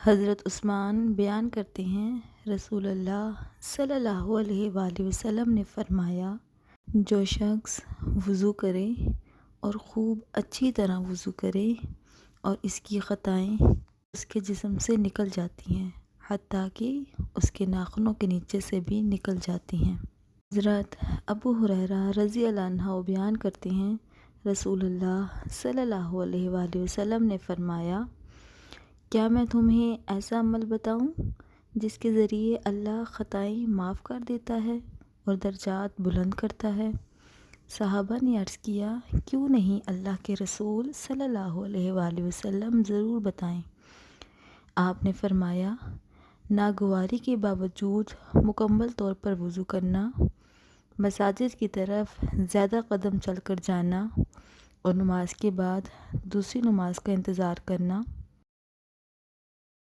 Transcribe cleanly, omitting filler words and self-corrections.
حضرت عثمان بیان کرتے ہیں رسول اللہ صلی اللہ علیہ وآلہ وسلم نے فرمایا، جو شخص وضو کرے اور خوب اچھی طرح وضو کرے اور اس کی خطائیں اس کے جسم سے نکل جاتی ہیں، حتیٰ کہ اس کے ناخنوں کے نیچے سے بھی نکل جاتی ہیں۔ حضرت ابو ہریرہ رضی اللہ عنہ بیان کرتے ہیں رسول اللہ صلی اللہ علیہ وآلہ وسلم نے فرمایا، کیا میں تمہیں ایسا عمل بتاؤں جس کے ذریعے اللہ خطائیں معاف کر دیتا ہے اور درجات بلند کرتا ہے؟ صحابہ نے عرض کیا، کیوں نہیں اللہ کے رسول صلی اللہ علیہ وآلہ وسلم، ضرور بتائیں۔ آپ نے فرمایا، ناگواری کے باوجود مکمل طور پر وضو کرنا، مساجد کی طرف زیادہ قدم چل کر جانا اور نماز کے بعد دوسری نماز کا انتظار کرنا،